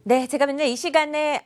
네, 제가 맨날 이 시간에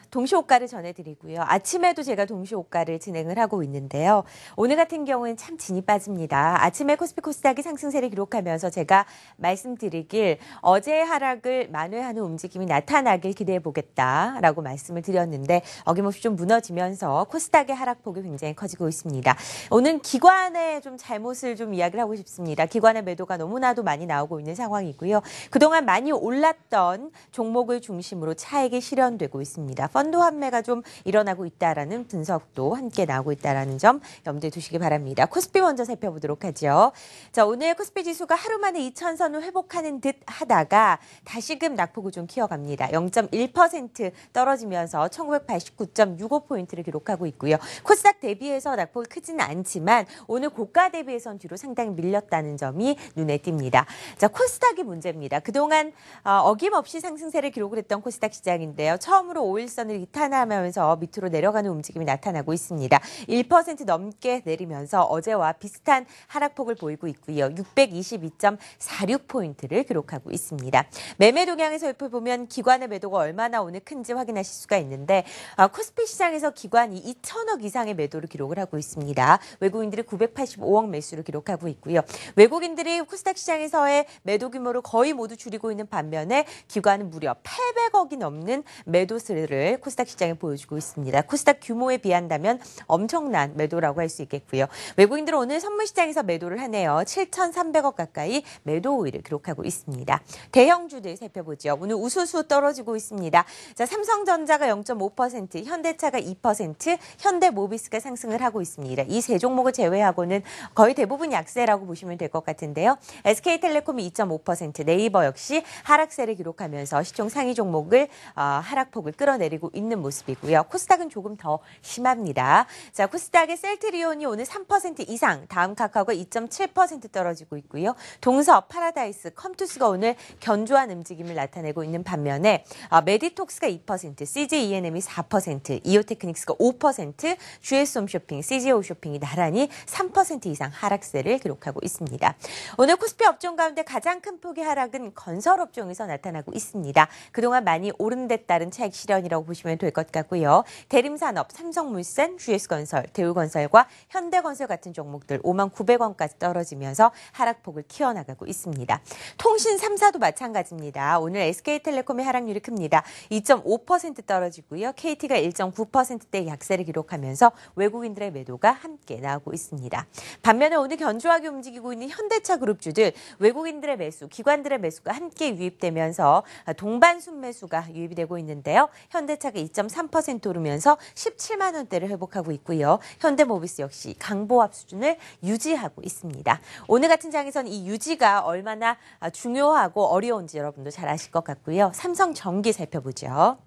동시호가를 전해드리고요. 아침에도 제가 동시호가를 진행을 하고 있는데요. 오늘 같은 경우는 참 진이 빠집니다. 아침에 코스피 코스닥이 상승세를 기록하면서 제가 말씀드리길 어제의 하락을 만회하는 움직임이 나타나길 기대해보겠다라고 말씀을 드렸는데 어김없이 좀 무너지면서 코스닥의 하락폭이 굉장히 커지고 있습니다. 오늘 기관의 좀 잘못을 좀 이야기를 하고 싶습니다. 기관의 매도가 너무나도 많이 나오고 있는 상황이고요. 그동안 많이 올랐던 종목을 중심으로 차익이 실현되고 있습니다. 펀드 환매가 좀 일어나고 있다라는 분석도 함께 나오고 있다라는 점 염두에 두시기 바랍니다. 코스피 먼저 살펴보도록 하죠. 자, 오늘 코스피 지수가 하루 만에 2,000선을 회복하는 듯 하다가 다시금 낙폭을 좀 키워갑니다. 0.1% 떨어지면서 1989.65포인트를 기록하고 있고요. 코스닥 대비해서 낙폭이 크지는 않지만 오늘 고가 대비해선 뒤로 상당히 밀렸다는 점이 눈에 띕니다. 자, 코스닥이 문제입니다. 그동안 어김없이 상승세를 기록을 했던 코스닥 시장인데요. 처음으로 5일선을 이탈하면서 밑으로 내려가는 움직임이 나타나고 있습니다. 1% 넘게 내리면서 어제와 비슷한 하락폭을 보이고 있고요. 622.46포인트를 기록하고 있습니다. 매매 동향에서 살펴보면 기관의 매도가 얼마나 오늘 큰지 확인하실 수가 있는데 코스피 시장에서 기관이 2천억 이상의 매도를 기록을 하고 있습니다. 외국인들이 985억 매수를 기록하고 있고요. 외국인들이 코스닥 시장에서의 매도 규모를 거의 모두 줄이고 있는 반면에 기관은 무려 800억이 넘는 매도세를 코스닥 시장에 보여주고 있습니다. 코스닥 규모에 비한다면 엄청난 매도라고 할 수 있겠고요. 외국인들은 오늘 선물시장에서 매도를 하네요. 7,300억 가까이 매도 우위를 기록하고 있습니다. 대형주들 살펴보죠. 오늘 우수수 떨어지고 있습니다. 자, 삼성전자가 0.5%, 현대차가 2%, 현대모비스가 상승을 하고 있습니다. 이 세 종목을 제외하고는 거의 대부분 약세라고 보시면 될 것 같은데요. SK텔레콤이 2.5%, 네이버 역시 하락세를 기록하면서 시총 상위 종목을 하락폭을 끌어내리고 있는 모습이고요. 코스닥은 조금 더 심합니다. 자, 코스닥의 셀트리온이 오늘 3% 이상, 다음 카카오가 2.7% 떨어지고 있고요. 동서, 파라다이스, 컴투스가 오늘 견조한 움직임을 나타내고 있는 반면에 메디톡스가 2%, CJENM이 4%, 이오테크닉스가 5%, GS홈쇼핑, CG오쇼핑이 나란히 3% 이상 하락세를 기록하고 있습니다. 오늘 코스피 업종 가운데 가장 큰 폭의 하락은 건설업종에서 나타나고 있습니다. 그동안 많이 오른 데 따른 차익 실현이라고 보시면 될 것 같고요. 대림산업, 삼성물산, GS건설, 대우건설과 현대건설 같은 종목들 59,900원까지 떨어지면서 하락폭을 키워나가고 있습니다. 통신 3사도 마찬가지입니다. 오늘 SK텔레콤의 하락률이 큽니다. 2.5% 떨어지고요. KT가 1.9%대 약세를 기록하면서 외국인들의 매도가 함께 나오고 있습니다. 반면에 오늘 견조하게 움직이고 있는 현대차 그룹주들 외국인들의 매수, 기관들의 매수가 함께 유입되면서 동반 순매수가 유입이 되고 있는데요. 현대차가 2.3% 오르면서 17만 원대를 회복하고 있고요. 현대모비스 역시 강보합 수준을 유지하고 있습니다. 오늘 같은 장에서는 이 유지가 얼마나 중요하고 어려운지 여러분도 잘 아실 것 같고요. 삼성전기 살펴보죠.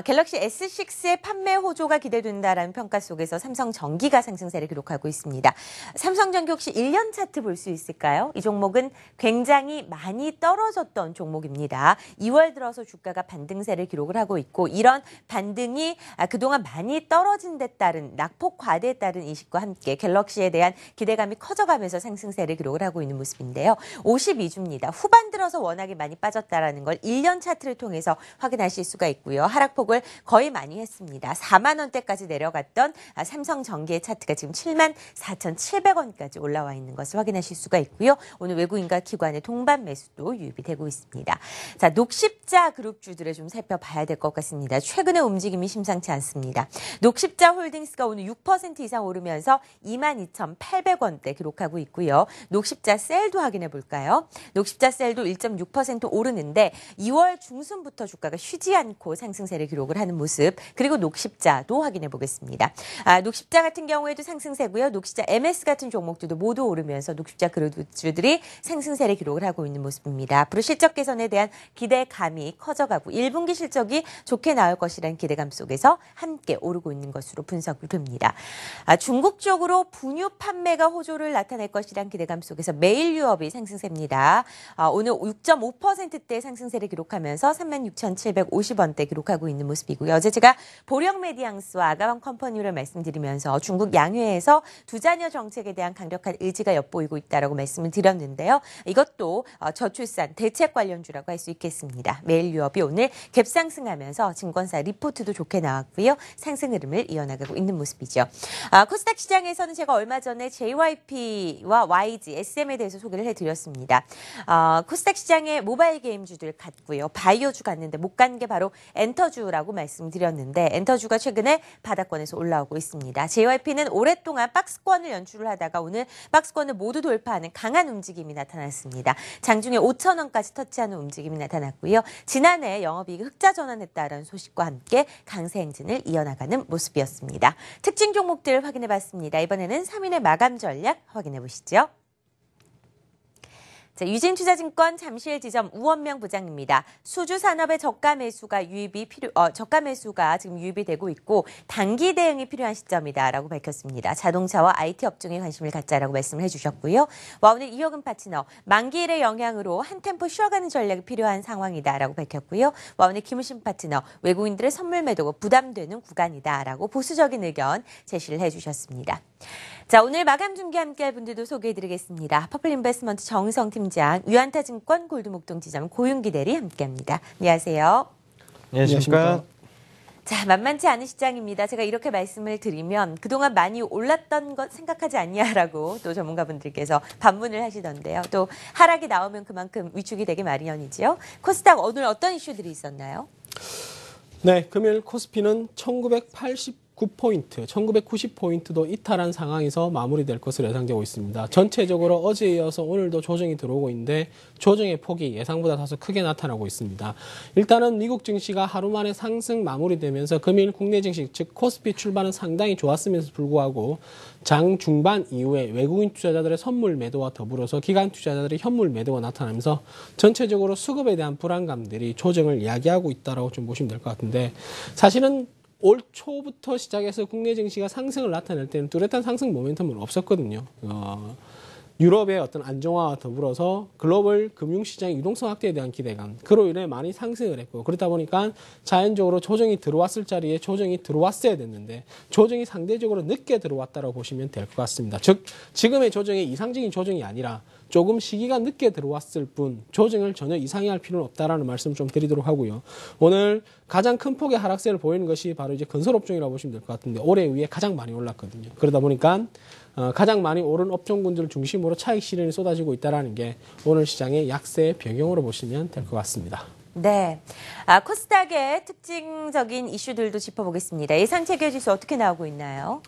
갤럭시 S6의 판매 호조가 기대된다라는 평가 속에서 삼성전기가 상승세를 기록하고 있습니다. 삼성전기 혹시 1년 차트 볼 수 있을까요? 이 종목은 굉장히 많이 떨어졌던 종목입니다. 2월 들어서 주가가 반등세를 기록을 하고 있고 이런 반등이 그동안 많이 떨어진 데 따른 낙폭 과대에 따른 인식과 함께 갤럭시에 대한 기대감이 커져가면서 상승세를 기록을 하고 있는 모습인데요. 52주입니다. 후반 들어서 워낙에 많이 빠졌다라는 걸 1년 차트를 통해서 확인하실 수가 있고요. 하락폭을 거의 많이 했습니다. 4만 원대까지 내려갔던 삼성전기의 차트가 지금 74,700원까지 올라와 있는 것을 확인하실 수가 있고요. 오늘 외국인과 기관의 동반 매수도 유입이 되고 있습니다. 자, 녹십자 그룹주들을 좀 살펴봐야 될 것 같습니다. 최근의 움직임이 심상치 않습니다. 녹십자 홀딩스가 오늘 6% 이상 오르면서 22,800원대 기록하고 있고요. 녹십자 셀도 확인해 볼까요? 녹십자 셀도 1.6% 오르는데 2월 중순부터 주가가 쉬지 않고 상승세를 기록을 하는 모습, 그리고 녹십자도 확인해 보겠습니다. 녹십자 같은 경우에도 상승세고요. 녹십자 MS 같은 종목들도 모두 오르면서 녹십자 그룹주들이 상승세를 기록을 하고 있는 모습입니다. 앞으로 실적 개선에 대한 기대감이 커져가고 1분기 실적이 좋게 나올 것이라는 기대감 속에서 함께 오르고 있는 것으로 분석이 됩니다. 중국 쪽으로 분유 판매가 호조를 나타낼 것이라는 기대감 속에서 메일유업이 상승세입니다. 오늘 6.5%대 상승세를 기록하면서 36,750원대 기록하고 이어가고 있는 모습이고요. 어제 제가 보령 메디앙스와 아가방 컴퍼니를 말씀드리면서 중국 양회에서 두 자녀 정책에 대한 강력한 의지가 엿보이고 있다라고 말씀을 드렸는데요. 이것도 저출산 대책 관련주라고 할 수 있겠습니다. 매일 유업이 오늘 갭상승하면서 증권사 리포트도 좋게 나왔고요. 상승 흐름을 이어나가고 있는 모습이죠. 코스닥 시장에서는 제가 얼마 전에 JYP와 YG, SM에 대해서 소개를 해드렸습니다. 코스닥 시장에 모바일 게임주들 갔고요. 바이오주 갔는데 못 간 게 바로 엔터주라고 말씀드렸는데 엔터주가 최근에 바닥권에서 올라오고 있습니다. JYP는 오랫동안 박스권을 연출을 하다가 오늘 박스권을 모두 돌파하는 강한 움직임이 나타났습니다. 장중에 5,000원까지 터치하는 움직임이 나타났고요. 지난해 영업이익 흑자 전환했다는 소식과 함께 강세 행진을 이어나가는 모습이었습니다. 특징 종목들 확인해봤습니다. 이번에는 3인의 마감 전략 확인해보시죠. 자, 유진투자증권 잠실지점 우원명 부장입니다. 수주산업의 저가 매수가 지금 유입이 되고 있고 단기 대응이 필요한 시점이다라고 밝혔습니다. 자동차와 IT 업종에 관심을 갖자라고 말씀을 해주셨고요. 오늘 이효근 파트너 만기일의 영향으로 한 템포 쉬어가는 전략이 필요한 상황이다라고 밝혔고요. 오늘 김우신 파트너 외국인들의 선물 매도가 부담되는 구간이다라고 보수적인 의견 제시를 해주셨습니다. 자, 오늘 마감 중계 함께할 분들도 소개해드리겠습니다. 퍼플인베스트먼트 정성 팀장, 유한타증권 골드목동지점 고윤기 대리 함께합니다. 안녕하세요. 안녕하십니까. 자, 만만치 않은 시장입니다. 제가 이렇게 말씀을 드리면 그동안 많이 올랐던 것 생각하지 않냐라고 또 전문가분들께서 반문을 하시던데요. 또 하락이 나오면 그만큼 위축이 되기 마련이지요. 코스닥 오늘 어떤 이슈들이 있었나요? 네, 금요일 코스피는 1989포인트, 1990포인트도 이탈한 상황에서 마무리될 것으로 예상되고 있습니다. 전체적으로 어제에 이어서 오늘도 조정이 들어오고 있는데 조정의 폭이 예상보다 다소 크게 나타나고 있습니다. 일단은 미국 증시가 하루 만에 상승 마무리되면서 금일 국내 증시, 즉 코스피 출발은 상당히 좋았음에도 불구하고 장 중반 이후에 외국인 투자자들의 선물 매도와 더불어서 기관 투자자들의 현물 매도가 나타나면서 전체적으로 수급에 대한 불안감들이 조정을 이야기하고 있다고 좀 보시면 될 것 같은데 사실은 올 초부터 시작해서 국내 증시가 상승을 나타낼 때는 뚜렷한 상승 모멘텀은 없었거든요. 유럽의 어떤 안정화와 더불어서 글로벌 금융시장의 유동성 확대에 대한 기대감, 그로 인해 많이 상승을 했고 그러다 보니까 자연적으로 조정이 들어왔을 자리에 조정이 들어왔어야 됐는데 조정이 상대적으로 늦게 들어왔다고 보시면 될 것 같습니다. 즉 지금의 조정이 이상적인 조정이 아니라 조금 시기가 늦게 들어왔을 뿐 조정을 전혀 이상해할 필요는 없다라는 말씀 좀 드리도록 하고요. 오늘 가장 큰 폭의 하락세를 보이는 것이 바로 이제 건설업종이라고 보시면 될 것 같은데 올해 위에 가장 많이 올랐거든요. 그러다 보니까 가장 많이 오른 업종군들을 중심으로 차익 실현이 쏟아지고 있다는 게 오늘 시장의 약세의 배경으로 보시면 될 것 같습니다. 네, 코스닥의 특징적인 이슈들도 짚어보겠습니다. 예상 체결지수 어떻게 나오고 있나요?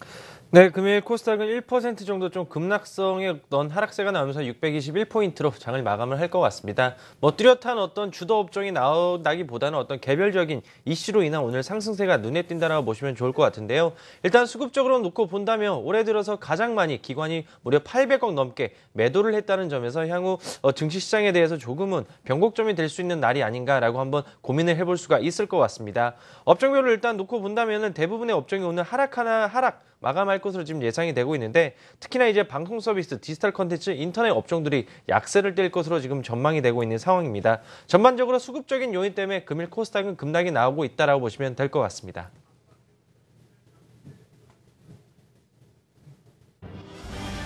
네, 금일 코스닥은 1% 정도 좀 급락성에 넣은 하락세가 나오면서 621포인트로 장을 마감을 할 것 같습니다. 뚜렷한 어떤 주도 업종이 나오다기보다는 어떤 개별적인 이슈로 인한 오늘 상승세가 눈에 띈다라고 보시면 좋을 것 같은데요. 일단 수급적으로 놓고 본다면 올해 들어서 가장 많이 기관이 무려 800억 넘게 매도를 했다는 점에서 향후 증시 시장에 대해서 조금은 변곡점이 될 수 있는 날이 아닌가라고 한번 고민을 해볼 수가 있을 것 같습니다. 업종별로 일단 놓고 본다면은 대부분의 업종이 오늘 하락 마감할 것으로 지금 예상이 되고 있는데 특히나 이제 방송 서비스, 디지털 콘텐츠, 인터넷 업종들이 약세를 띨 것으로 지금 전망이 되고 있는 상황입니다. 전반적으로 수급적인 요인 때문에 금일 코스닥은 급락이 나오고 있다라고 보시면 될 것 같습니다.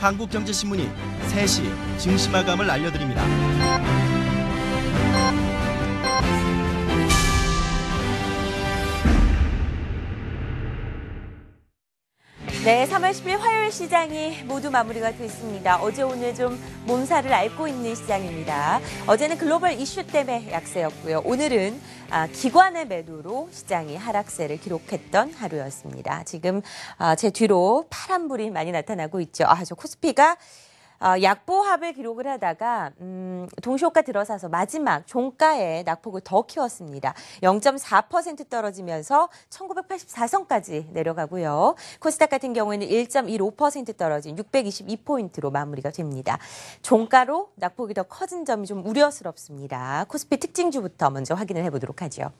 한국경제신문이 3시 증시 마감을 알려드립니다. 네, 3월 10일 화요일 시장이 모두 마무리가 됐습니다. 어제 오늘 좀 몸살을 앓고 있는 시장입니다. 어제는 글로벌 이슈 때문에 약세였고요. 오늘은 기관의 매도로 시장이 하락세를 기록했던 하루였습니다. 지금 제 뒤로 파란불이 많이 나타나고 있죠. 저 코스피가 약보합을 기록을 하다가 동시호가 들어서서 마지막 종가에 낙폭을 더 키웠습니다. 0.4% 떨어지면서 1984선까지 내려가고요. 코스닥 같은 경우에는 1.15% 떨어진 622포인트로 마무리가 됩니다. 종가로 낙폭이 더 커진 점이 좀 우려스럽습니다. 코스피 특징주부터 먼저 확인을 해보도록 하죠.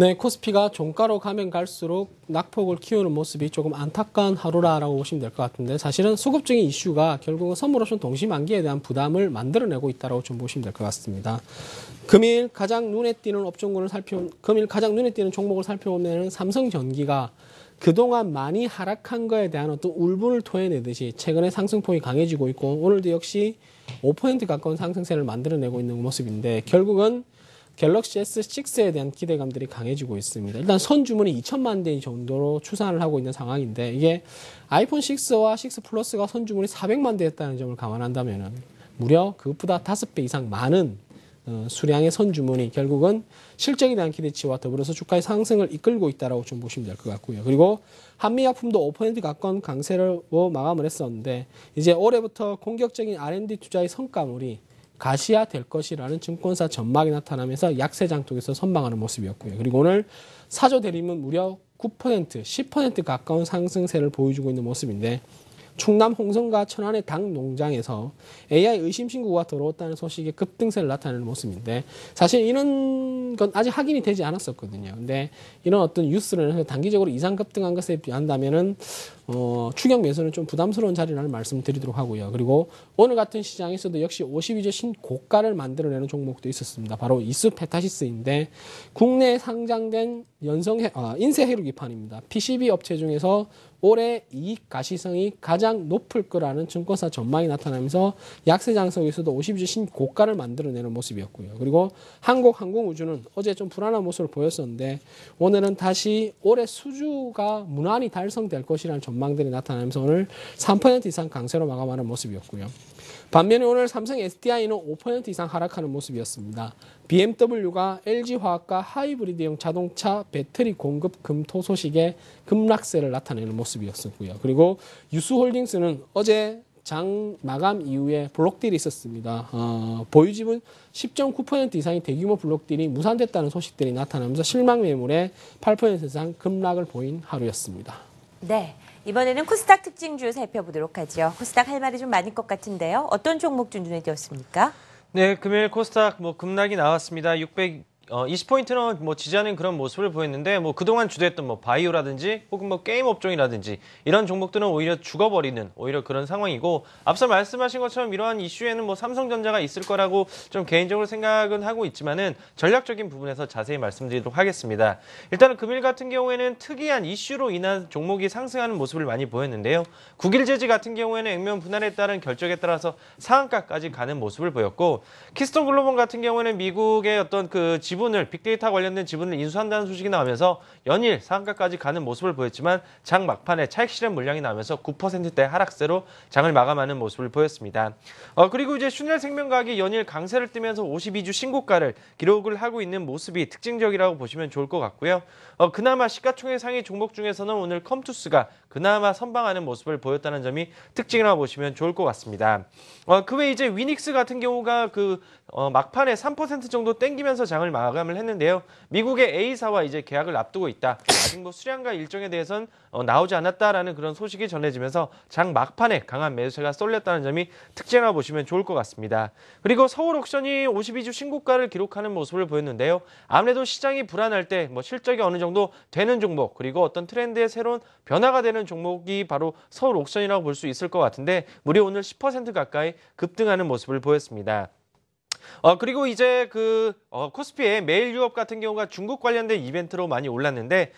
네, 코스피가 종가로 가면 갈수록 낙폭을 키우는 모습이 조금 안타까운 하루라고 보시면 될 것 같은데 사실은 수급적인 이슈가 결국은 선물옵션 동시만기에 대한 부담을 만들어내고 있다고 좀 보시면 될 것 같습니다. 금일 가장 눈에 띄는 종목을 살펴보면 삼성전기가 그동안 많이 하락한 거에 대한 어떤 울분을 토해내듯이 최근에 상승폭이 강해지고 있고 오늘도 역시 5% 가까운 상승세를 만들어내고 있는 모습인데 결국은 갤럭시 S6에 대한 기대감들이 강해지고 있습니다. 일단 선주문이 2천만 대 정도로 추산을 하고 있는 상황인데 이게 아이폰 6와 6 플러스가 선주문이 400만 대였다는 점을 감안한다면 무려 그것보다 5배 이상 많은 수량의 선주문이 결국은 실적에 대한 기대치와 더불어서 주가의 상승을 이끌고 있다고 좀 보시면 될 것 같고요. 그리고 한미약품도 5% 가까운 강세를 마감을 했었는데 이제 올해부터 공격적인 R&D 투자의 성과물이 가시화될 것이라는 증권사 전망이 나타나면서 약세 장독에서 선방하는 모습이었고요. 그리고 오늘 사조 대림은 무려 9%, 10% 가까운 상승세를 보여주고 있는 모습인데 충남 홍성과 천안의 닭 농장에서 AI 의심 신고가 들어왔다는 소식에 급등세를 나타내는 모습인데 사실 이런 건 아직 확인이 되지 않았었거든요. 근데 이런 어떤 뉴스를 해서 단기적으로 이상 급등한 것에 비한다면은 추격 매수는 좀 부담스러운 자리라는 말씀을 드리도록 하고요. 그리고 오늘 같은 시장에서도 역시 52주 신고가를 만들어내는 종목도 있었습니다. 바로 이수페타시스인데 국내에 상장된 인쇄 해루기판입니다. PCB 업체 중에서 올해 이익 가시성이 가장 높을 거라는 증권사 전망이 나타나면서 약세 장성에서도 52주 신고가를 만들어내는 모습이었고요. 그리고 한국항공우주는 어제 좀 불안한 모습을 보였었는데 오늘은 다시 올해 수주가 무난히 달성될 것이라는 전망들이 나타나면서 오늘 3% 이상 강세로 마감하는 모습이었고요. 반면에 오늘 삼성 SDI는 5% 이상 하락하는 모습이었습니다. BMW가 LG화학과 하이브리드형 자동차 배터리 공급 금토 소식에 급락세를 나타내는 모습이었었고요. 그리고 유수홀딩스는 어제 장 마감 이후에 블록딜이 있었습니다. 보유지분 10.9% 이상의 대규모 블록딜이 무산됐다는 소식들이 나타나면서 실망 매물에 8% 이상 급락을 보인 하루였습니다. 네. 이번에는 코스닥 특징주 살펴보도록 하죠. 코스닥 할 말이 좀 많을 것 같은데요. 어떤 종목 좀 눈에 띄었습니까? 네, 금요일 코스닥 급락이 나왔습니다. 20포인트는 지지하는 그런 모습을 보였는데 그동안 주도했던 바이오라든지 혹은 게임 업종이라든지 이런 종목들은 오히려 죽어버리는 오히려 그런 상황이고 앞서 말씀하신 것처럼 이러한 이슈에는 삼성전자가 있을 거라고 좀 개인적으로 생각은 하고 있지만은 전략적인 부분에서 자세히 말씀드리도록 하겠습니다. 일단은 금일 같은 경우에는 특이한 이슈로 인한 종목이 상승하는 모습을 많이 보였는데요. 국일제지 같은 경우에는 액면 분할에 따른 결정에 따라서 상한가까지 가는 모습을 보였고 키스톤 글로벌 같은 경우에는 미국의 어떤 빅데이터 관련된 지분을 인수한다는 소식이 나오면서 연일 상한가까지 가는 모습을 보였지만 장 막판에 차익 실현 물량이 나오면서 9%대 하락세로 장을 마감하는 모습을 보였습니다. 그리고 이제 슈넬생명과학이 연일 강세를 띠면서 52주 신고가를 기록을 하고 있는 모습이 특징적이라고 보시면 좋을 것 같고요. 그나마 시가총액 상위 종목 중에서는 오늘 컴투스가 그나마 선방하는 모습을 보였다는 점이 특징이라고 보시면 좋을 것 같습니다. 그 외에 이제 위닉스 같은 경우가 막판에 3% 정도 땡기면서 장을 마감을 했는데요. 미국의 A사와 이제 계약을 앞두고 있다. 아직 수량과 일정에 대해서는 나오지 않았다라는 그런 소식이 전해지면서 장 막판에 강한 매수세가 쏠렸다는 점이 특징이라고 보시면 좋을 것 같습니다. 그리고 서울옥션이 52주 신고가를 기록하는 모습을 보였는데요. 아무래도 시장이 불안할 때 실적이 어느 정도 되는 종목 그리고 어떤 트렌드의 새로운 변화가 되는 종목이 바로 서울옥션이라고 볼 수 있을 것 같은데 무려 오늘 10% 가까이 급등하는 모습을 보였습니다. 그리고 이제 코스피의 매일 유업 같은 경우가 중국 관련된 이벤트로 많이 올랐는데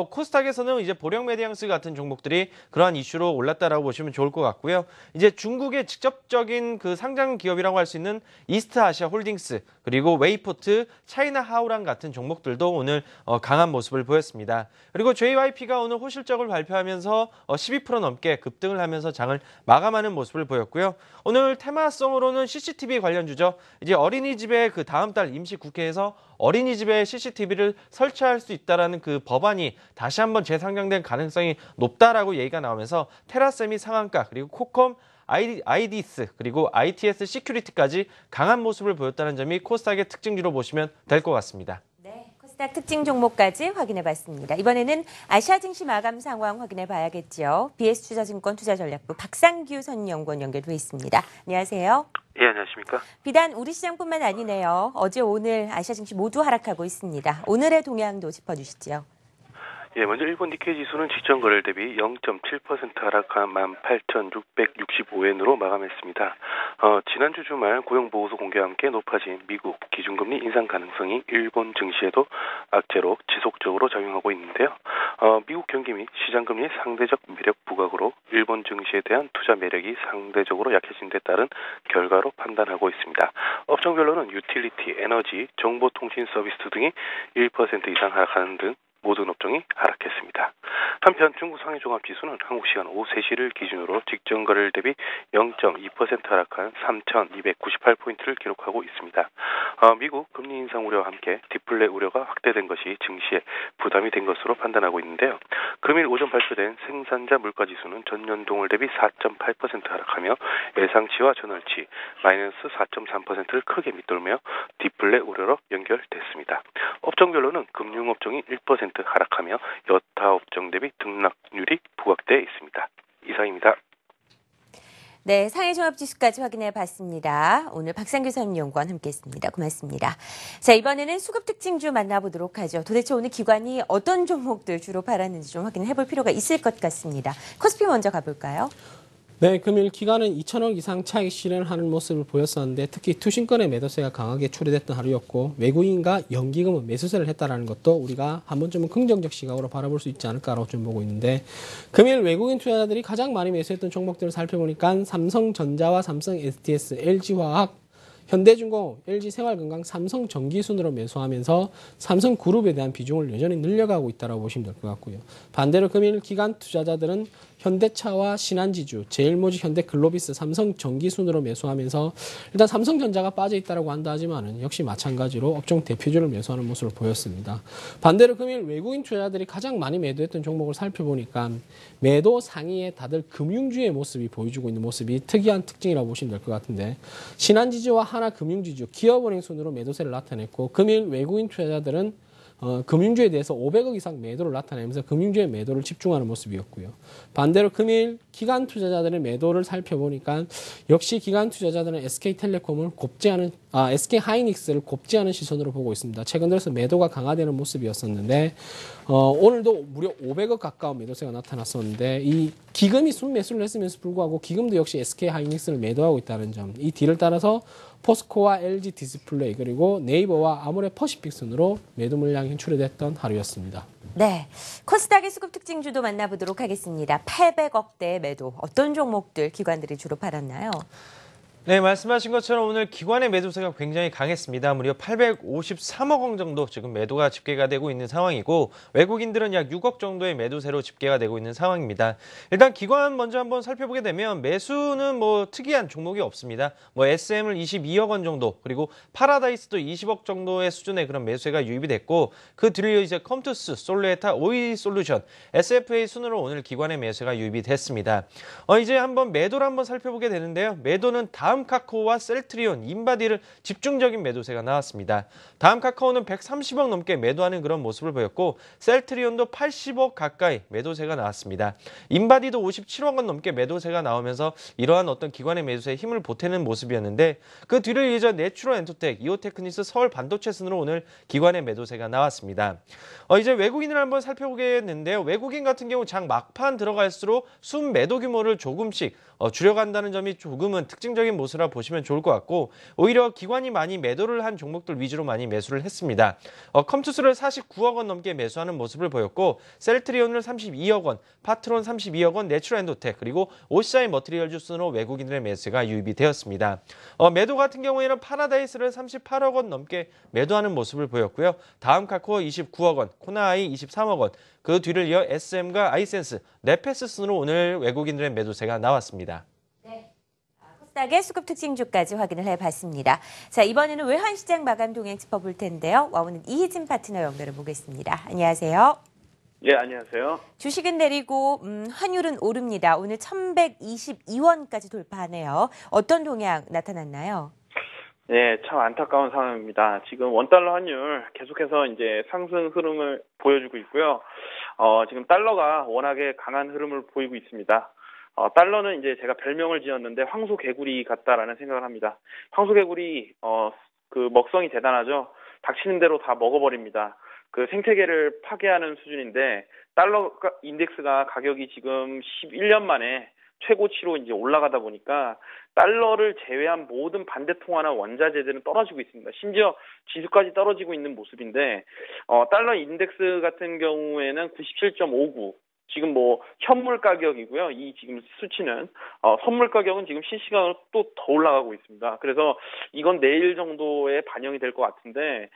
코스닥에서는 이제 보령 메디앙스 같은 종목들이 그러한 이슈로 올랐다라고 보시면 좋을 것 같고요. 이제 중국의 직접적인 상장 기업이라고 할 수 있는 이스트 아시아 홀딩스 그리고 웨이포트, 차이나 하우랑 같은 종목들도 오늘 강한 모습을 보였습니다. 그리고 JYP가 오늘 호실적을 발표하면서 12% 넘게 급등을 하면서 장을 마감하는 모습을 보였고요. 오늘 테마성으로는 CCTV 관련주죠. 이제 어린이집에 다음 달 임시국회에서 어린이집에 CCTV를 설치할 수 있다라는 법안이 다시 한번 재상정될 가능성이 높다라고 얘기가 나오면서 테라세미 상한가 그리고 코컴 아이디스 그리고 ITS 시큐리티까지 강한 모습을 보였다는 점이 코스닥의 특징주로 보시면 될 것 같습니다. 네, 코스닥 코스닥 특징 종목까지 확인해봤습니다. 이번에는 아시아 증시 마감 상황 확인해봐야겠죠. BS투자증권 투자전략부 박상규 선연구원 연결돼 있습니다. 안녕하세요. 예, 안녕하십니까. 비단 우리 시장뿐만 아니네요. 어제 오늘 아시아 증시 모두 하락하고 있습니다. 오늘의 동향도 짚어주시죠. 예, 먼저 일본 니케이 지수는 직전 거래일 대비 0.7% 하락한 18,665엔으로 마감했습니다. 지난주 주말 고용보고서 공개와 함께 높아진 미국 기준금리 인상 가능성이 일본 증시에도 악재로 지속적으로 작용하고 있는데요. 미국 경기 및 시장금리의 상대적 매력 부각으로 일본 증시에 대한 투자 매력이 상대적으로 약해진 데 따른 결과로 판단하고 있습니다. 업종별로는 유틸리티, 에너지, 정보통신 서비스 등이 1% 이상 하락하는 등 모든 업종이 하락했습니다. 한편 중국 상해 종합지수는 한국 시간 오후 3시를 기준으로 직전 거래일 대비 0.2% 하락한 3,298포인트를 기록하고 있습니다. 미국 금리 인상 우려와 함께 디플레 우려가 확대된 것이 증시에 부담이 된 것으로 판단하고 있는데요. 금일 오전 발표된 생산자 물가지수는 전년 동월 대비 4.8% 하락하며 예상치와 전월치 마이너스 4.3%를 크게 밑돌며 디플레 우려로 연결됐습니다. 업종별로는 금융업종이 1% 하락하며 여타 업종 대비 등락률이 부각되어 있습니다. 이상입니다. 네, 상해 종합지수까지 확인해 봤습니다. 오늘 박상규 선연구원 함께했습니다. 고맙습니다. 자, 이번에는 수급 특징주 만나보도록 하죠. 도대체 오늘 기관이 어떤 종목들 주로 팔았는지 좀 확인해 볼 필요가 있을 것 같습니다. 코스피 먼저 가볼까요? 네, 금일 기관은 2천억 이상 차익 실현하는 모습을 보였었는데 특히 투신권의 매도세가 강하게 출회됐던 하루였고 외국인과 연기금은 매수세를 했다는 것도 우리가 한 번쯤은 긍정적 시각으로 바라볼 수 있지 않을까라고 좀 보고 있는데 금일 외국인 투자자들이 가장 많이 매수했던 종목들을 살펴보니까 삼성전자와 삼성 STS, LG화학, 현대중공업, LG생활건강, 삼성전기 순으로 매수하면서 삼성그룹에 대한 비중을 여전히 늘려가고 있다고 보시면 될 것 같고요. 반대로 금일 기관 투자자들은 현대차와 신한지주, 제일모직, 현대글로비스, 삼성전기 순으로 매수하면서 일단 삼성전자가 빠져있다고 한다 하지만은 역시 마찬가지로 업종 대표주를 매수하는 모습을 보였습니다. 반대로 금일 외국인 투자자들이 가장 많이 매도했던 종목을 살펴보니까 매도 상위에 다들 금융주의 모습이 보여주고 있는 모습이 특이한 특징이라고 보시면 될 것 같은데 신한지주와 하나금융지주, 기업은행 순으로 매도세를 나타냈고 금일 외국인 투자자들은 금융주에 대해서 500억 이상 매도를 나타내면서 금융주의 매도를 집중하는 모습이었고요. 반대로 금일 기관 투자자들의 매도를 살펴보니까 역시 기관 투자자들은 SK텔레콤을 SK하이닉스를 곱지하는 시선으로 보고 있습니다. 최근 들어서 매도가 강화되는 모습이었었는데 오늘도 무려 500억 가까운 매도세가 나타났었는데 이 기금이 순매수를 했음에도 불구하고 기금도 역시 SK하이닉스를 매도하고 있다는 점, 이 뒤를 따라서 포스코와 LG 디스플레이 그리고 네이버와 아모레퍼시픽 순으로 매도 물량이 출회됐던 하루였습니다. 네, 코스닥의 수급 특징주도 만나보도록 하겠습니다. 800억대의 매도, 어떤 종목들 기관들이 주로 팔았나요? 네, 말씀하신 것처럼 오늘 기관의 매도세가 굉장히 강했습니다. 무려 853억 원 정도 지금 매도가 집계가 되고 있는 상황이고 외국인들은 약 6억 정도의 매도세로 집계가 되고 있는 상황입니다. 일단 기관 먼저 한번 살펴보게 되면 매수는 특이한 종목이 없습니다. SM을 22억 원 정도 그리고 파라다이스도 20억 정도의 수준의 그런 매수세가 유입이 됐고 그 뒤를 이제 컴투스, 솔레타, 오이솔루션, SFA 순으로 오늘 기관의 매수가 유입이 됐습니다. 이제 한번 매도를 한번 살펴보게 되는데요. 매도는 다음 카카오와 셀트리온, 인바디를 집중적인 매도세가 나왔습니다. 다음 카카오는 130억 넘게 매도하는 그런 모습을 보였고 셀트리온도 80억 가까이 매도세가 나왔습니다. 인바디도 57억 원 넘게 매도세가 나오면서 이러한 어떤 기관의 매도세에 힘을 보태는 모습이었는데 그 뒤를 이어져 내추럴 엔터텍, 이오테크니스, 서울 반도체 순으로 오늘 기관의 매도세가 나왔습니다. 이제 외국인을 한번 살펴보겠는데요. 외국인 같은 경우 장 막판 들어갈수록 순 매도 규모를 조금씩 줄여간다는 점이 조금은 특징적인 모습이라 보시면 좋을 것 같고 오히려 기관이 많이 매도를 한 종목들 위주로 많이 매수를 했습니다. 컴투스를 49억 원 넘게 매수하는 모습을 보였고 셀트리온을 32억 원, 파트론 32억 원, 내추럴 엔도텍 그리고 OCI 머티리얼즈 순으로 외국인들의 매수가 유입이 되었습니다. 매도 같은 경우에는 파라다이스를 38억 원 넘게 매도하는 모습을 보였고요. 다음 카카오 29억 원, 코나아이 23억 원, 그 뒤를 이어 SM과 아이센스, 네페스 순으로 오늘 외국인들의 매도세가 나왔습니다. 네, 코스닥의 수급 특징주까지 확인을 해봤습니다. 자, 이번에는 외환시장 마감 동행 짚어볼 텐데요. 와우는 이희진 파트너 연결해 보겠습니다. 안녕하세요. 예, 안녕하세요. 주식은 내리고 환율은 오릅니다. 오늘 1122원까지 돌파하네요. 어떤 동향 나타났나요? 네, 참 안타까운 상황입니다. 지금 원달러 환율 계속해서 이제 상승 흐름을 보여주고 있고요. 지금 달러가 워낙에 강한 흐름을 보이고 있습니다. 달러는 이제 제가 별명을 지었는데 황소개구리 같다라는 생각을 합니다. 황소개구리, 그 먹성이 대단하죠. 닥치는 대로 다 먹어버립니다. 그 생태계를 파괴하는 수준인데 달러 인덱스가 가격이 지금 11년 만에 최고치로 이제 올라가다 보니까 달러를 제외한 모든 반대통화나 원자재들은 떨어지고 있습니다. 심지어 지수까지 떨어지고 있는 모습인데 달러 인덱스 같은 경우에는 97.59 지금 뭐 현물 가격이고요. 이 지금 수치는 선물 가격은 지금 실시간으로 또 더 올라가고 있습니다. 그래서 이건 내일 정도에 반영이 될 것 같은데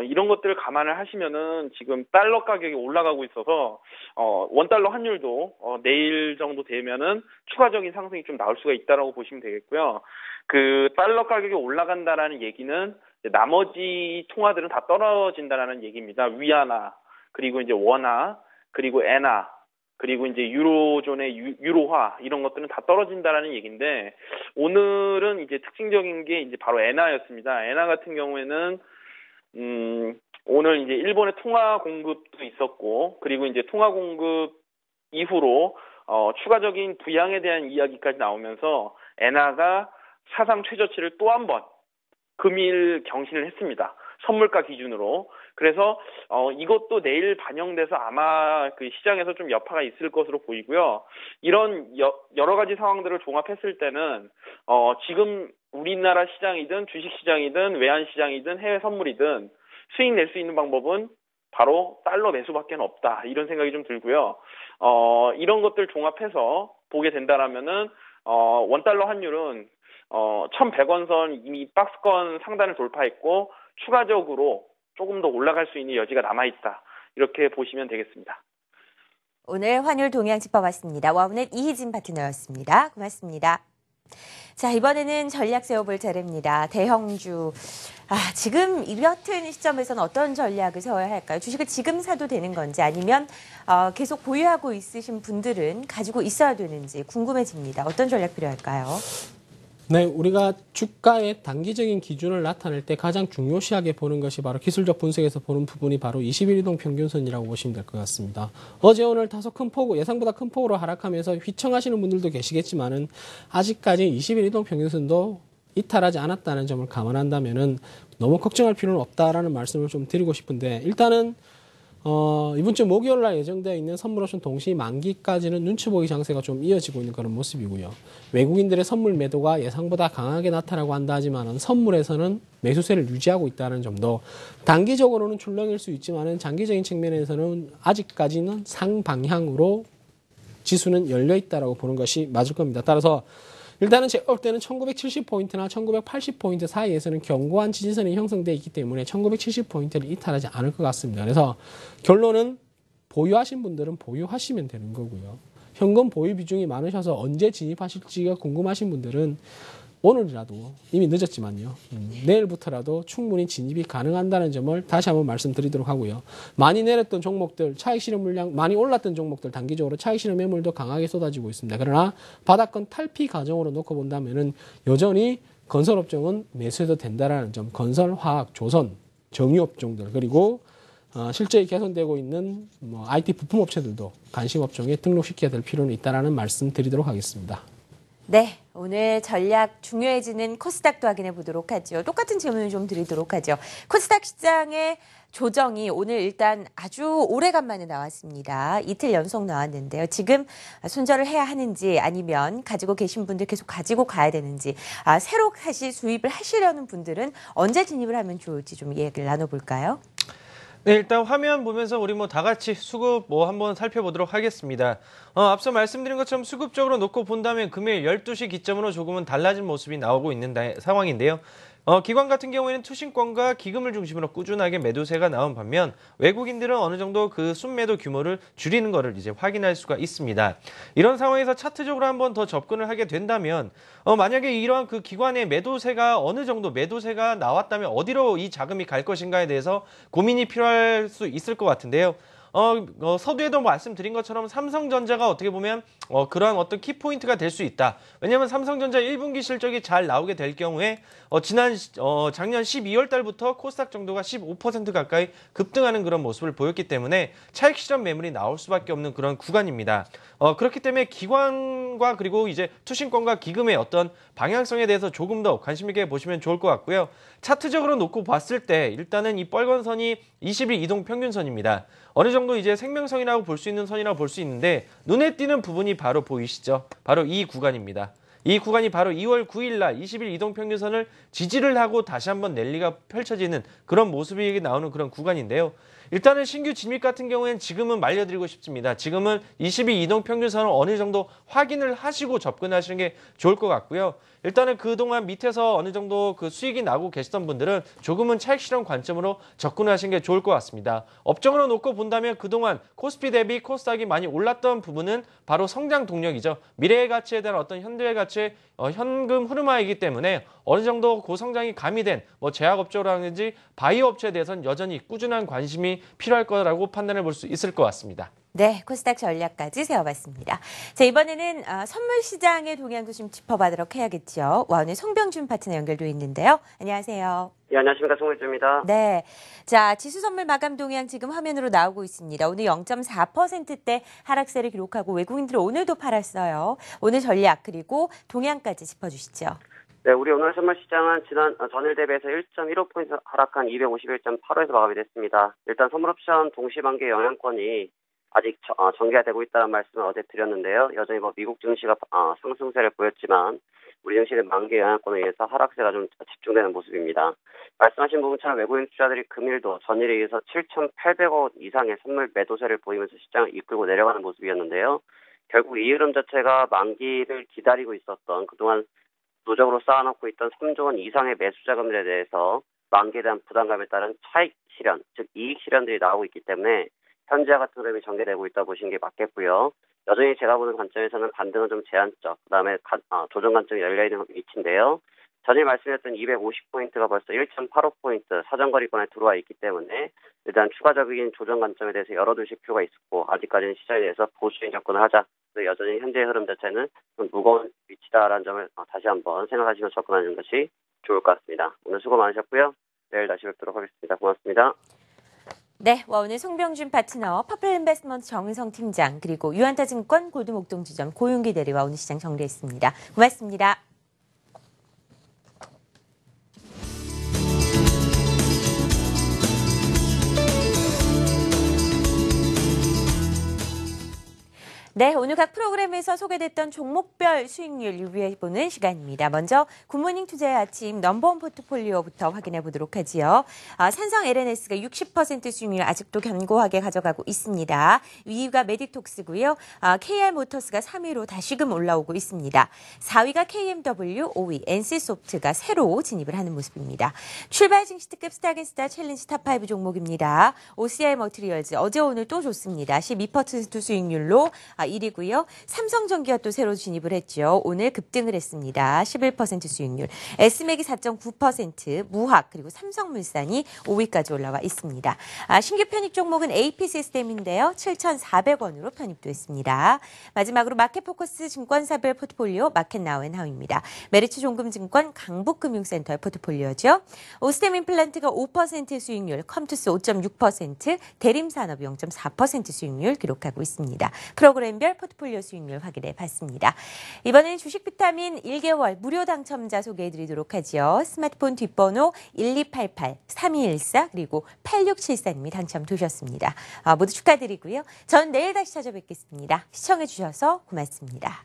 이런 것들을 감안을 하시면은 지금 달러 가격이 올라가고 있어서 원달러 환율도 내일 정도 되면은 추가적인 상승이 좀 나올 수가 있다라고 보시면 되겠고요. 그 달러 가격이 올라간다라는 얘기는 나머지 통화들은 다 떨어진다라는 얘기입니다. 위안화 그리고 이제 원화 그리고 엔화 그리고 이제 유로존의 유로화 이런 것들은 다 떨어진다라는 얘기인데 오늘은 이제 특징적인 게 이제 바로 엔화였습니다. 엔화 같은 경우에는 오늘 이제 일본의 통화 공급도 있었고 그리고 이제 통화 공급 이후로 추가적인 부양에 대한 이야기까지 나오면서 엔화가 사상 최저치를 또 한 번 금일 경신을 했습니다. 선물가 기준으로. 그래서 이것도 내일 반영돼서 아마 그 시장에서 좀 여파가 있을 것으로 보이고요. 이런 여러 가지 상황들을 종합했을 때는 지금 우리나라 시장이든 주식 시장이든 외환 시장이든 해외 선물이든 수익 낼 수 있는 방법은 바로 달러 매수밖에 없다. 이런 생각이 좀 들고요. 이런 것들 종합해서 보게 된다라면은 원달러 환율은 1,100원 선 이미 박스권 상단을 돌파했고 추가적으로 조금 더 올라갈 수 있는 여지가 남아있다. 이렇게 보시면 되겠습니다. 오늘 환율 동향 짚어봤습니다. 와우넷 이희진 파트너였습니다. 고맙습니다. 자, 이번에는 전략 세워볼 차례입니다. 대형주. 지금 이 같은 시점에서는 어떤 전략을 세워야 할까요? 주식을 지금 사도 되는 건지 아니면 계속 보유하고 있으신 분들은 가지고 있어야 되는지 궁금해집니다. 어떤 전략 필요할까요? 네, 우리가 주가의 단기적인 기준을 나타낼 때 가장 중요시하게 보는 것이 바로 기술적 분석에서 보는 부분이 바로 21이동 평균선이라고 보시면 될 것 같습니다. 어제 오늘 다소 큰 폭으로 예상보다 큰 폭으로 하락하면서 휘청하시는 분들도 계시겠지만은 아직까지 21이동 평균선도 이탈하지 않았다는 점을 감안한다면은 너무 걱정할 필요는 없다라는 말씀을 좀 드리고 싶은데 일단은 이번 주 목요일 날 예정되어 있는 선물옵션 동시 만기까지는 눈치 보기 장세가 좀 이어지고 있는 그런 모습이고요. 외국인들의 선물 매도가 예상보다 강하게 나타나고 한다 하지만은 선물에서는 매수세를 유지하고 있다는 점도 단기적으로는 출렁일 수 있지만은 장기적인 측면에서는 아직까지는 상방향으로 지수는 열려 있다라고 보는 것이 맞을 겁니다. 따라서 일단은 제가 볼 때는 1970포인트나 1980포인트 사이에서는 견고한 지지선이 형성되어 있기 때문에 1970포인트를 이탈하지 않을 것 같습니다. 그래서 결론은 보유하신 분들은 보유하시면 되는 거고요. 현금 보유 비중이 많으셔서 언제 진입하실지가 궁금하신 분들은 오늘이라도 이미 늦었지만요. 내일부터라도 충분히 진입이 가능한다는 점을 다시 한번 말씀드리도록 하고요. 많이 내렸던 종목들, 차익 실현 물량 많이 올랐던 종목들 단기적으로 차익 실현 매물도 강하게 쏟아지고 있습니다. 그러나 바닥권 탈피 과정으로 놓고 본다면은 여전히 건설업종은 매수해도 된다라는 점, 건설, 화학, 조선, 정유업종들 그리고 실적이 개선되고 있는 IT 부품업체들도 관심업종에 등록시켜야 될 필요는 있다라는 말씀 드리도록 하겠습니다. 네, 오늘 전략 중요해지는 코스닥도 확인해 보도록 하죠. 똑같은 질문을 좀 드리도록 하죠. 코스닥 시장의 조정이 오늘 일단 아주 오래간만에 나왔습니다. 이틀 연속 나왔는데요. 지금 손절을 해야 하는지 아니면 가지고 계신 분들 계속 가지고 가야 되는지 새로 다시 수입을 하시려는 분들은 언제 진입을 하면 좋을지 좀 이야기를 나눠볼까요? 네, 일단 화면 보면서 우리 다 같이 수급 한번 살펴보도록 하겠습니다. 앞서 말씀드린 것처럼 수급적으로 놓고 본다면 금요일 12시 기점으로 조금은 달라진 모습이 나오고 있는 상황인데요. 기관 같은 경우에는 투신권과 기금을 중심으로 꾸준하게 매도세가 나온 반면 외국인들은 어느 정도 그 순매도 규모를 줄이는 것을 이제 확인할 수가 있습니다. 이런 상황에서 차트적으로 한번 더 접근을 하게 된다면 만약에 이러한 그 기관의 매도세가 어느 정도 매도세가 나왔다면 어디로 이 자금이 갈 것인가에 대해서 고민이 필요할 수 있을 것 같은데요. 서두에도 말씀드린 것처럼 삼성전자가 어떻게 보면 그러한 어떤 키포인트가 될 수 있다. 왜냐하면 삼성전자 1분기 실적이 잘 나오게 될 경우에 작년 12월 달부터 코스닥 정도가 15% 가까이 급등하는 그런 모습을 보였기 때문에 차익 실현 매물이 나올 수밖에 없는 그런 구간입니다. 그렇기 때문에 기관과 그리고 이제 투신권과 기금의 어떤 방향성에 대해서 조금 더 관심 있게 보시면 좋을 것 같고요. 차트적으로 놓고 봤을 때 일단은 이 빨간 선이 20일 이동 평균선입니다. 어느 정도 이제 생명선이라고 볼 수 있는 선이라고 볼 수 있는데 눈에 띄는 부분이 바로 보이시죠? 바로 이 구간입니다. 이 구간이 바로 2월 9일 날 20일 이동평균선을 지지를 하고 다시 한번 랠리가 펼쳐지는 그런 모습이 나오는 그런 구간인데요. 일단은 신규 진입 같은 경우에는 지금은 말려드리고 싶습니다. 지금은 20일 이동평균선을 어느 정도 확인을 하시고 접근하시는 게 좋을 것 같고요. 일단은 그동안 밑에서 어느 정도 그 수익이 나고 계시던 분들은 조금은 차익 실현 관점으로 접근하시는 게 좋을 것 같습니다. 업종으로 놓고 본다면 그동안 코스피 대비 코스닥이 많이 올랐던 부분은 바로 성장 동력이죠. 미래의 가치에 대한 어떤 현재의 가치의 현금 흐름화이기 때문에 어느 정도 고성장이 가미된 제약업종이라든지 바이오 업체에 대해서는 여전히 꾸준한 관심이 필요할 거라고 판단해 볼 수 있을 것 같습니다. 네, 코스닥 전략까지 세워봤습니다. 자, 이번에는 선물 시장의 동향도 좀 짚어보도록 해야겠죠. 와, 오늘 송병준 파트너 연결돼 있는데요. 안녕하세요. 네, 안녕하십니까. 송일주입니다. 네. 자, 지수 선물 마감 동향 지금 화면으로 나오고 있습니다. 오늘 0.4%대 하락세를 기록하고 외국인들은 오늘도 팔았어요. 오늘 전략 그리고 동향까지 짚어주시죠. 네, 우리 오늘 선물 시장은 전일 대비해서 1.15포인트 하락한 251.85에서 마감이 됐습니다. 일단 선물 옵션 동시만기 영향권이 아직 전개되고 있다는 말씀을 어제 드렸는데요. 여전히 미국 증시가 상승세를 보였지만 우리 증시는 만기 영향권에 의해서 하락세가 좀 집중되는 모습입니다. 말씀하신 부분처럼 외국인 투자들이 금일도 전일에 의해서 7,800억 이상의 선물 매도세를 보이면서 시장을 이끌고 내려가는 모습이었는데요. 결국 이 흐름 자체가 만기를 기다리고 있었던 그동안 누적으로 쌓아놓고 있던 3조 원 이상의 매수 자금들에 대해서 만기에 대한 부담감에 따른 차익 실현, 즉 이익 실현들이 나오고 있기 때문에 현재와 같은 흐름이 전개되고 있다 보시는 게 맞겠고요. 여전히 제가 보는 관점에서는 반등은 좀 제한적, 그다음에 조정 관점이 열려있는 위치인데요. 전에 말씀드렸던 250포인트가 벌써 1.85포인트 사정거리권에 들어와 있기 때문에 일단 추가적인 조정 관점에 대해서 열어두실 필요가 있었고 아직까지는 시장에 대해서 보수적인 접근을 하자. 여전히 현재의 흐름 자체는 좀 무거운 위치다라는 점을 다시 한번 생각하시면서 접근하는 것이 좋을 것 같습니다. 오늘 수고 많으셨고요. 내일 다시 뵙도록 하겠습니다. 고맙습니다. 네, 오늘 송병준 파트너, 퍼플인베스트먼트 정은성 팀장, 그리고 유한타증권 골드목동지점 고윤기 대리와 오늘 시장 정리했습니다. 고맙습니다. 네, 오늘 각 프로그램에서 소개됐던 종목별 수익률 리뷰해보는 시간입니다. 먼저 굿모닝 투자의 아침 넘버원 포트폴리오부터 확인해 보도록 하지요. 산성 LNS가 60% 수익률 아직도 견고하게 가져가고 있습니다. 2위가 메디톡스고요. KR모터스가 3위로 다시금 올라오고 있습니다. 4위가 KMW, 5위 NC소프트가 새로 진입을 하는 모습입니다. 출발 증시 특급 스타겐스타 챌린지 탑5 종목입니다. OCI 머티리얼즈 어제 오늘 또 좋습니다. 12% 수익률로 1위고요. 삼성전기가 또 새로 진입을 했죠. 오늘 급등을 했습니다. 11% 수익률. S맥이 4.9%, 무학 그리고 삼성물산이 5위까지 올라와 있습니다. 신규 편입 종목은 AP시스템인데요. 7,400원으로 편입됐습니다. 마지막으로 마켓포커스 증권사별 포트폴리오 마켓나우앤하우입니다. 메리츠 종금증권 강북금융센터의 포트폴리오죠. 오스템 임플란트가 5% 수익률, 컴투스 5.6%, 대림산업이 0.4% 수익률 기록하고 있습니다. 프로그램별 포트폴리오 수익률 확인해 봤습니다. 이번에는 주식 비타민 1개월 무료 당첨자 소개해 드리도록 하죠. 스마트폰 뒷번호 1288-3214 그리고 8674님이 당첨되셨습니다. 모두 축하드리고요. 전 내일 다시 찾아뵙겠습니다. 시청해 주셔서 고맙습니다.